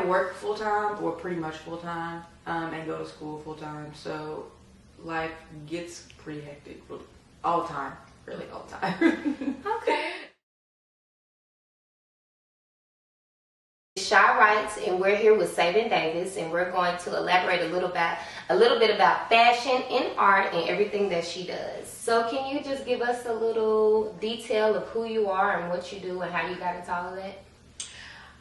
work full-time, or pretty much full-time, and go to school full-time. So life gets pretty hectic all the time, really all the time. Okay. Shy writes, and we're here with Sabin Davis, and we're going to elaborate a little bit about fashion and art and everything that she does. So can you just give us a little detail of who you are and what you do and how you got into all of that?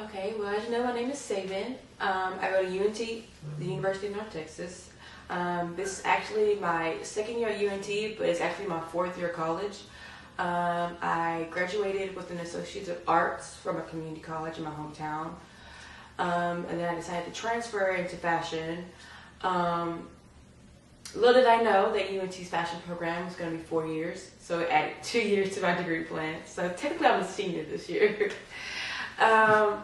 Okay, well, as you know, my name is Sabin. I go to UNT, the University of North Texas. This is actually my second year at UNT, but it's actually my fourth year of college. I graduated with an Associate of Arts from a community college in my hometown. And then I decided to transfer into fashion. Little did I know that UNT's fashion program was going to be 4 years, so it added 2 years to my degree plan. So technically I'm a senior this year. I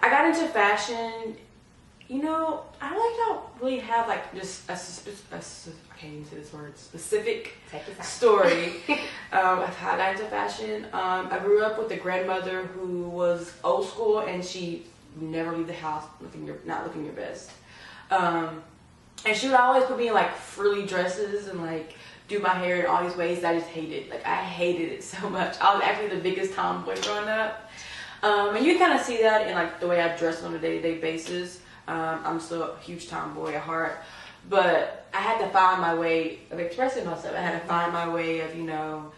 got into fashion, you know, I don't really have like just I can't even say this word, specific story of how I got into fashion. I grew up with a grandmother who was old school, and she would never leave the house not looking your best. And she would always put me in like frilly dresses and like do my hair in all these ways that I just hated. Like I hated it so much. I was actually the biggest tomboy growing up. And you kind of see that in like the way I dress on a day-to-day basis. I'm still a huge tomboy at heart, but I had to find my way of expressing myself. I had to find my way of, you know,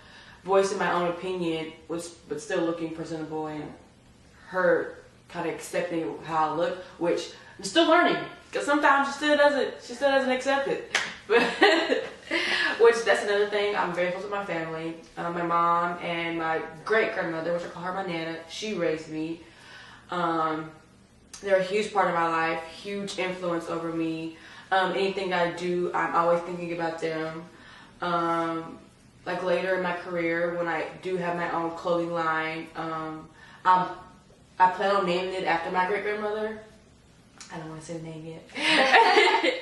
voicing my own opinion, but still looking presentable, and her kind of accepting how I look, which I'm still learning, because sometimes she still doesn't accept it. But which that's another thing. I'm very close with my family. My mom and my great grandmother, which I call her my nana, she raised me. They're a huge part of my life, huge influence over me. Anything I do, I'm always thinking about them. Like later in my career, when I do have my own clothing line, I plan on naming it after my great grandmother. I don't want to say the name yet.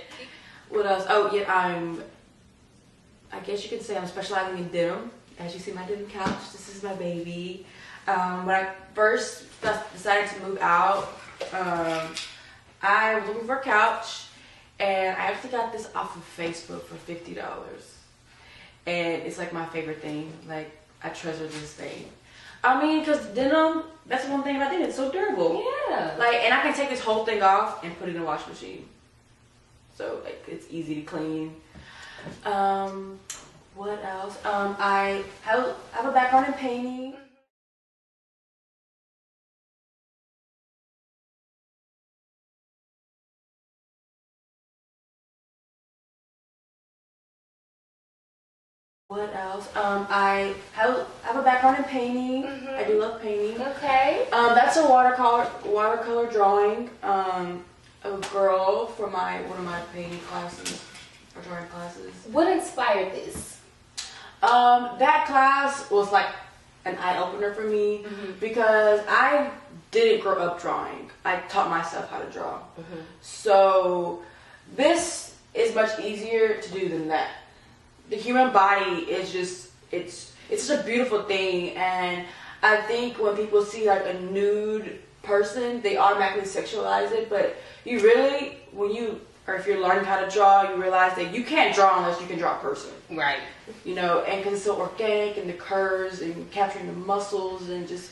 What else? Oh yeah, I guess you could say I'm specializing in denim. As you see, my denim couch. This is my baby. When I first decided to move out, I was looking for a couch, and I actually got this off of Facebook for $50. And it's like my favorite thing. Like, I treasure this thing. I mean, because denim, that's one thing about denim, it's so durable. Yeah. Like, and I can take this whole thing off and put it in a washing machine. So, like, it's easy to clean. What else? I have a background in painting. What else? I have a background in painting. I do love painting. Okay. That's a watercolor drawing. A girl from one of my painting classes or drawing classes. What inspired this? That class was like an eye opener for me because I didn't grow up drawing. I taught myself how to draw. So this is much easier to do than that. The human body is just, it's just a beautiful thing, and I think when people see like a nude person, they automatically sexualize it, but you really, if you're learning how to draw, you realize that you can't draw unless you can draw a person. Right. You know, and because it's so organic, and the curves, and capturing the muscles, and just,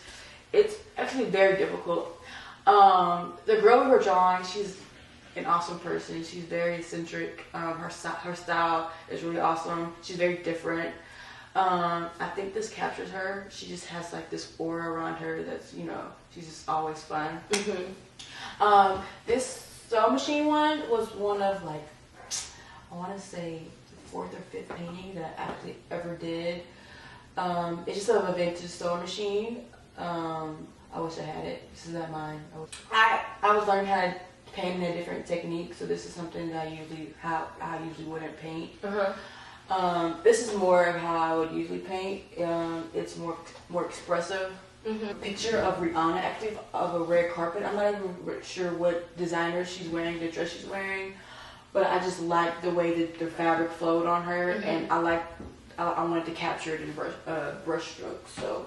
it's actually very difficult. The girl we were drawing, she's an awesome person. She's very eccentric. Her style is really awesome. She's very different. I think this captures her. She just has like this aura around her that's, you know, she's just always fun. This sewing machine one was one of like, I want to say the 4th or 5th painting that I actually ever did. It's just a vintage sewing machine. I wish I had it. This is not mine. I was learning how to paint in a different technique, so this is something that I usually wouldn't paint. This is more of how I would usually paint. It's more expressive. Picture of Rihanna active of a red carpet. I'm not even sure what designer she's wearing, the dress she's wearing, but I just like the way that the fabric flowed on her, and I wanted to capture it in brush strokes. So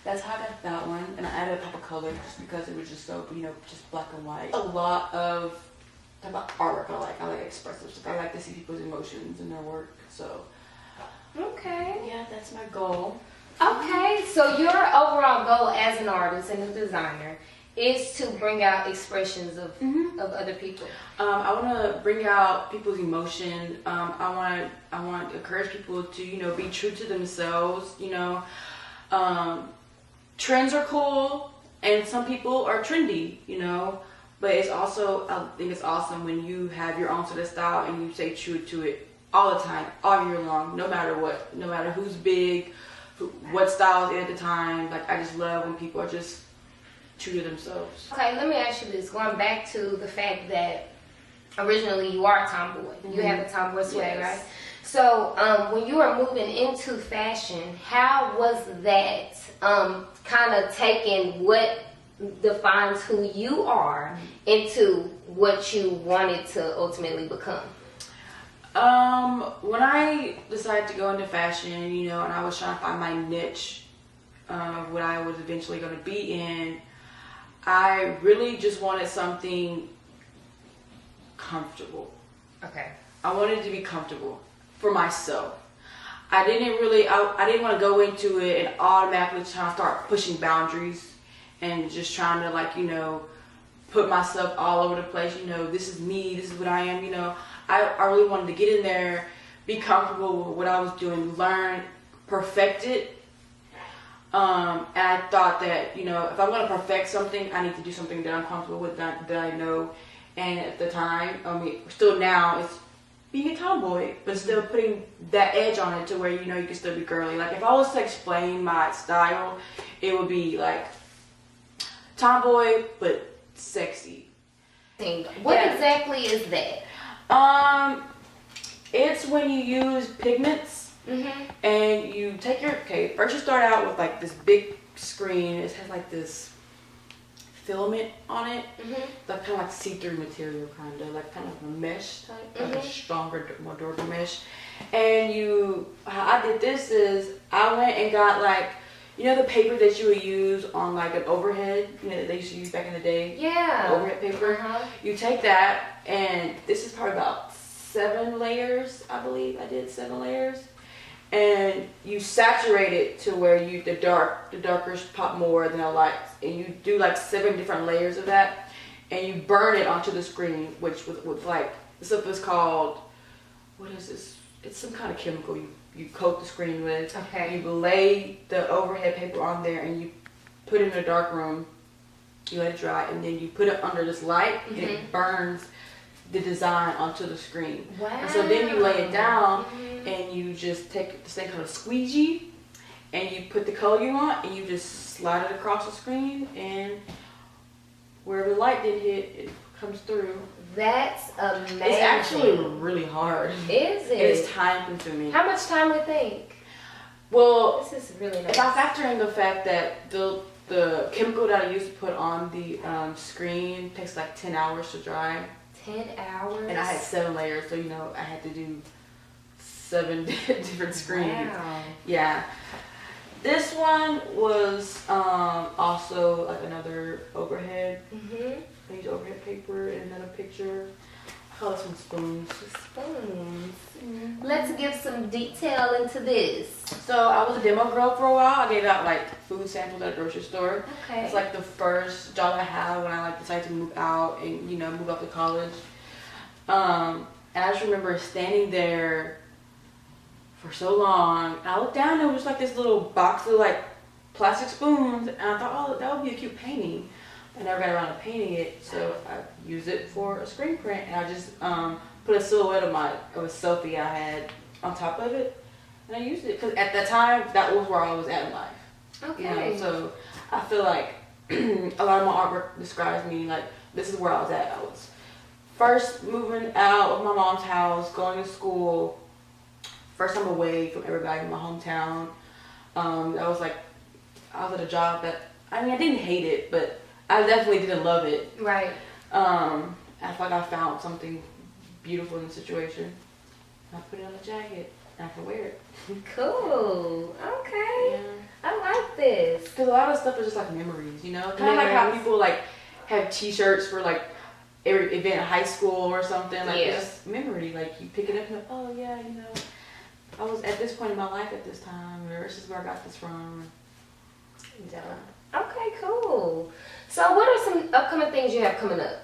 that's how I got that one. And I added a couple colors just because it was just so, just black and white. A lot of type of artwork I like. I like expressive stuff. I like to see people's emotions in their work. So, okay. Yeah, that's my goal. Okay, so your overall goal as an artist and a designer is to bring out expressions of other people. I want to bring out people's emotion. I want to encourage people to be true to themselves. Trends are cool, and some people are trendy. But it's also, I think it's awesome when you have your own sort of style and you stay true to it all the time, all year long, no matter what, no matter who's big, what style is at the time. Like, I just love when people are just true to themselves. Okay, let me ask you this. Going back to the fact that originally you are a tomboy. You have a tomboy swag, right? So when you were moving into fashion, how was that kind of taking what defines who you are into what you wanted to ultimately become? When I decided to go into fashion, and I was trying to find my niche of what I was eventually going to be in, I really just wanted something comfortable. Okay. I wanted it to be comfortable for myself. I didn't want to go into it and automatically try to start pushing boundaries and just trying to put myself all over the place. This is me, this is what I am. I really wanted to get in there, be comfortable with what I was doing, learn, perfect it. And I thought that, if I'm going to perfect something, I need to do something that I'm comfortable with, that I know. And at the time, still now, it's being a tomboy, but still putting that edge on it to where, you can still be girly. Like, if I was to explain my style, it would be like tomboy, but sexy. What exactly is that? It's when you use pigments and you take first you start out with like this big screen. It has like this filament on it, like kind of like see-through material, like kind of a mesh type, like a stronger, more durable mesh. And how I did this is I went and got like, the paper that you would use on like an overhead, that they used to use back in the day. Yeah. Overhead paper. You take that, and this is probably about 7 layers, I believe. I did 7 layers. And you saturate it to where the darkers pop more than the lights. And you do like 7 different layers of that. And you burn it onto the screen, which with like, this stuff is called, what is this? It's some kind of chemical you coat the screen with. Okay. You lay the overhead paper on there and you put it in a dark room. You let it dry, and then you put it under this light, and it burns the design onto the screen. Wow. And so then you lay it down, and you just take this thing called a squeegee, and you put the color you want, and you just slide it across the screen, and wherever the light did hit, it comes through. That's amazing. It's actually really hard. Is it? It is time consuming. How much time do you think? Well, this is really nice. If I factor in the fact that the chemical that I used to put on the screen takes like 10 hours to dry. 10 hours? And I had 7 layers, so I had to do 7 different screens. Wow. Yeah. This one was also like another overhead. I used overhead paper and another picture. I call it some spoons. Spoons. Let's give some detail into this. So I was a demo girl for a while. I gave out like food samples at a grocery store. Okay. It's like the first job I had when I decided to move out and move up to college. And I just remember standing there for so long. And I looked down and it was just like this little box of like plastic spoons, and I thought, oh, that would be a cute painting. I never got around to painting it, so I used it for a screen print, and I just put a silhouette of a selfie I had on top of it, and I used it because at that time that was where I was at in life. Okay. So I feel like a lot of my artwork describes me like this is where I was at. I was first moving out of my mom's house, going to school, first time away from everybody in my hometown. I was at a job that I didn't hate it, but I definitely didn't love it. Right. I feel like I found something beautiful in the situation. I put it on a jacket and I can wear it. Cool. Okay. Yeah. I like this. Because a lot of stuff is just like memories, you know? Kind of like how people like have t-shirts for like every event in high school or something. Like it's just memory. Like you pick it up and like, oh yeah, you know, I was at this point in my life at this time, or this is where I got this from. Yeah. Okay, cool. So what are some upcoming things you have coming up?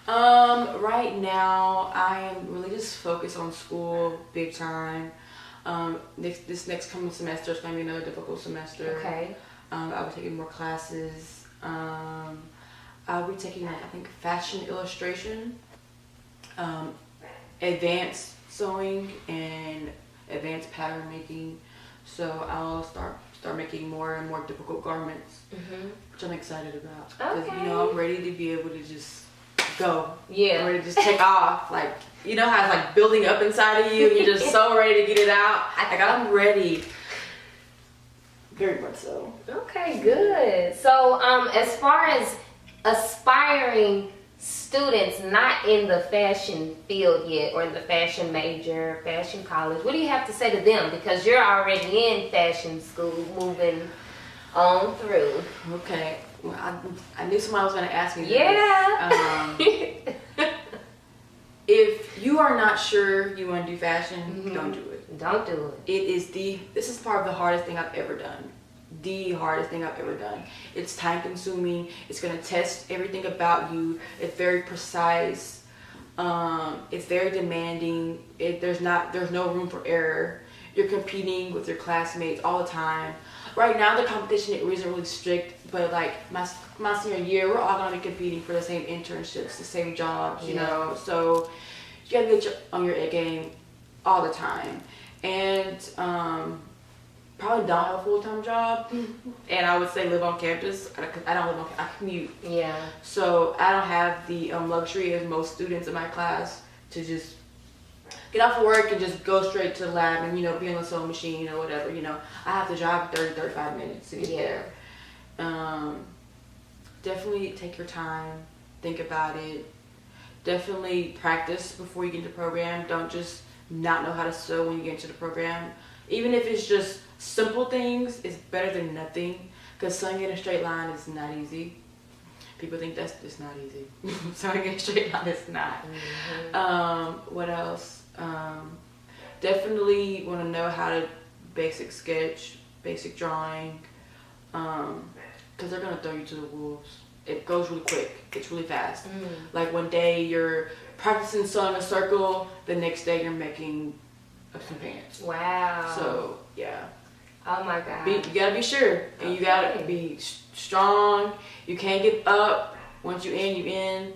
Right now I am really just focused on school big time. This next coming semester is going to be another difficult semester. Okay. I'll be taking more classes. I'll be taking, I think, fashion illustration, advanced sewing, and advanced pattern making. So I'll start making more and more difficult garments, which I'm excited about. Because, you know, I'm ready to be able to just go. Yeah. I'm ready to just take off. Like, you know how it's like building up inside of you, and you're just so ready to get it out. Like, I'm ready. Very much so. Okay, good. So, as far as aspiring students not in the fashion field yet, or in the fashion major, fashion college, what do you have to say to them? Because you're already in fashion school, moving on through. Okay. Well, I knew somebody was going to ask me this. Yeah. If you are not sure you want to do fashion, don't do it. Don't do it. This is part of the hardest thing I've ever done. The hardest thing I've ever done. It's time consuming. It's going to test everything about you. It's very precise. It's very demanding. There's no room for error. You're competing with your classmates all the time. Right now the competition isn't really strict, but like my senior year, we're all going to be competing for the same internships, the same jobs, you know. So you got to get on your A game all the time. And probably don't have a full-time job, and I would say live on campus. I don't live on campus. I commute. Yeah. So I don't have the luxury of most students in my class to just get off of work and just go straight to the lab and, you know, be on the sewing machine or whatever, you know. I have to drive 35 minutes to get there. Definitely take your time, think about it. Definitely practice before you get into the program. Don't just not know how to sew when you get into the program. Even if it's just simple things, it's better than nothing, because sewing in a straight line is not easy. People think that's just not easy. Sewing in a straight line is not. What else? Definitely want to know how to basic sketch, basic drawing, because they're going to throw you to the wolves. It goes really quick. It's really fast. Like one day you're practicing sewing a circle, the next day you're making some pants. Wow. So, yeah. Oh my God. You gotta be sure, and you gotta be strong. You can't give up. Once you in,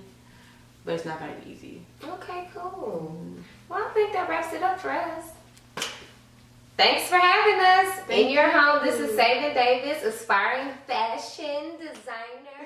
but it's not gonna be easy. Okay, cool. Well, I think that wraps it up for us. Thanks for having us in your home. This is Sabin Davis, aspiring fashion designer.